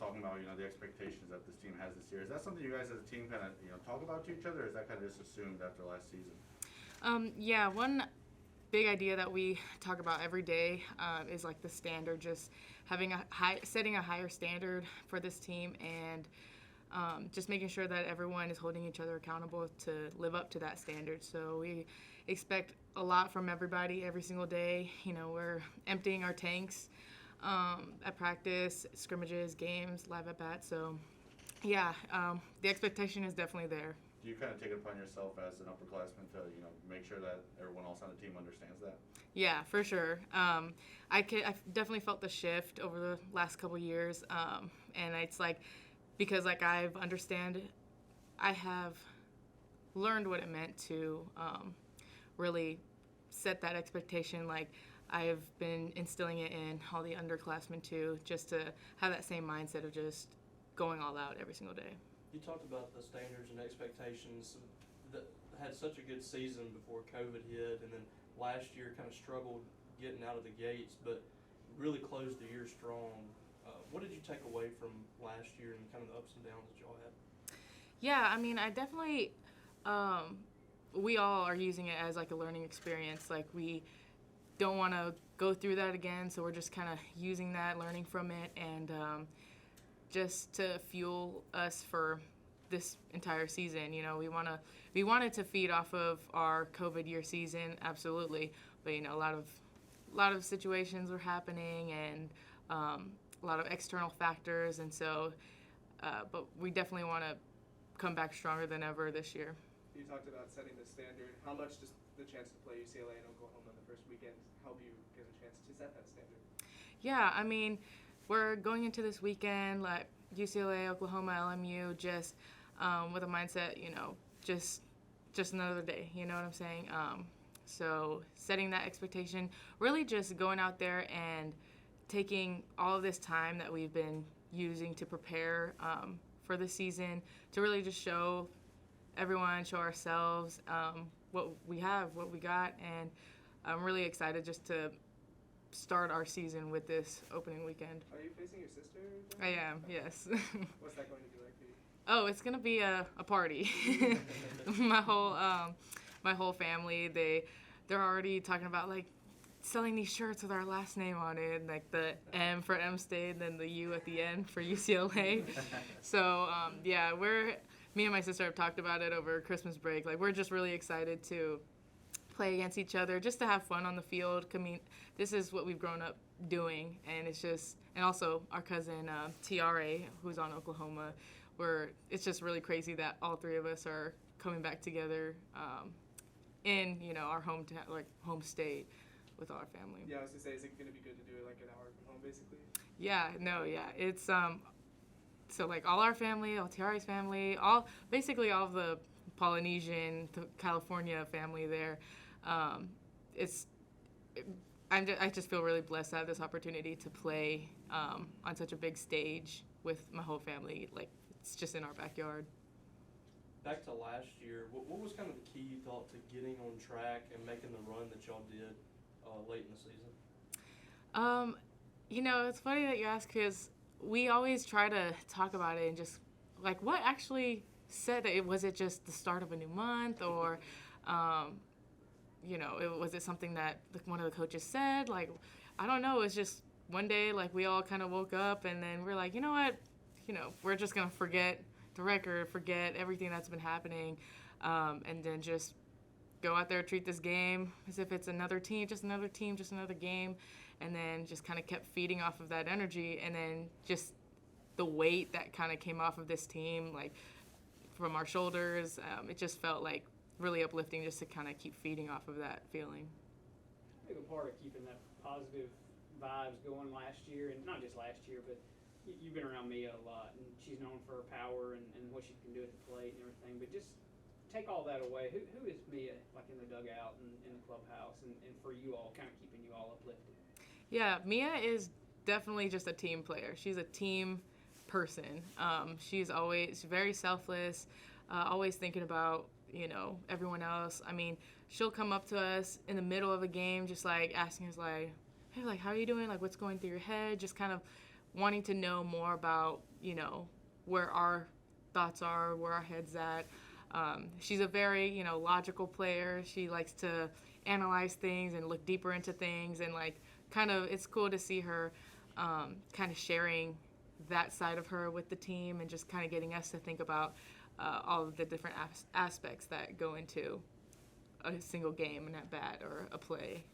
talking about, the expectations that this team has this year. Is that something you guys as a team kind of, talk about to each other, or is that kind of just assumed after last season? Yeah, one big idea that we talk about every day is like the standard, just setting a higher standard for this team, and just making sure that everyone is holding each other accountable to live up to that standard. So we expect a lot from everybody every single day. We're emptying our tanks at practice, scrimmages, games, live at bat. So yeah, the expectation is definitely there. Do you kind of take it upon yourself as an upperclassman to, make sure that everyone else on the team understands that? Yeah, for sure. I've definitely felt the shift over the last couple years, and it's like, because like I have learned what it meant to really set that expectation. Like, I've been instilling it in all the underclassmen too, just to have that same mindset of just going all out every single day. You talked about the standards and expectations that had such a good season before COVID hit, and then last year kind of struggled getting out of the gates, but really closed the year strong. What did you take away from last year and kind of the ups and downs that y'all had? Yeah, I mean, I definitely, we all are using it as like a learning experience. Like, we don't want to go through that again, so we're just kind of using that, learning from it, and just to fuel us for this entire season. We wanted to feed off of our COVID year season, absolutely, but a lot of situations were happening, and a lot of external factors, and so but we definitely want to come back stronger than ever this year. You talked about setting the standard. How much does the chance to play UCLA and Oklahoma in the first weekend help you get a chance to set that standard? Yeah, I mean, we're going into this weekend like UCLA, Oklahoma, LMU, just with a mindset, just another day. You know what I'm saying? So setting that expectation, really just going out there and taking all of this time that we've been using to prepare for the season to really just show everyone, show ourselves what we have, what we got, and I'm really excited just to start our season with this opening weekend. Are you facing your sister? I am, yes. What's that going to be like for you? Oh, it's gonna be a party. My whole family, they're already talking about like selling these shirts with our last name on it, like the M for M State, and then the U at the end for UCLA. So yeah, me and my sister have talked about it over Christmas break. Like, we're just really excited to play against each other, just to have fun on the field. I mean, this is what we've grown up doing, and and also our cousin Tiare, who's on Oklahoma, it's just really crazy that all three of us are coming back together in our home state with our family. Yeah, I was gonna say, is it gonna be good to do it like an hour from home, basically? Yeah, it's so like all our family, all Tiare's family, basically all of the Polynesian, California family there. I just feel really blessed to have this opportunity to play on such a big stage with my whole family. Like, it's just in our backyard. Back to last year, what was kind of the key you thought to getting on track and making the run that y'all did late in the season? It's funny that you ask, because we always try to talk about it and just like, what actually said that was it just the start of a new month, or was it something that like one of the coaches said? Like, I don't know. It's just one day, like, we all kind of woke up, and then we're like, you know what? We're just gonna forget the record, forget everything that's been happening, and then just go out there, treat this game as if it's another team, just another game, and then just kind of kept feeding off of that energy, and then just the weight that kind of came off of this team, like, from our shoulders, it just felt like really uplifting just to kind of keep feeding off of that feeling. I think a part of keeping that positive vibes going last year, and not just last year, but you've been around Mia a lot, and she's known for her power and what she can do at the plate and everything, but just take all that away. Who is Mia, like, in the dugout and in the clubhouse, and for you all, kind of keeping you all uplifted? Yeah, Mia is definitely just a team player. She's a team person. She's always very selfless, always thinking about, everyone else. I mean, she'll come up to us in the middle of a game, just like asking us, like, hey, like, how are you doing? Like, what's going through your head? Just kind of wanting to know more about, where our thoughts are, where our head's at. She's a very, logical player. She likes to analyze things and look deeper into things, and it's cool to see her kind of sharing that side of her with the team, and just kind of getting us to think about all of the different aspects that go into a single game, and at bat, or a play.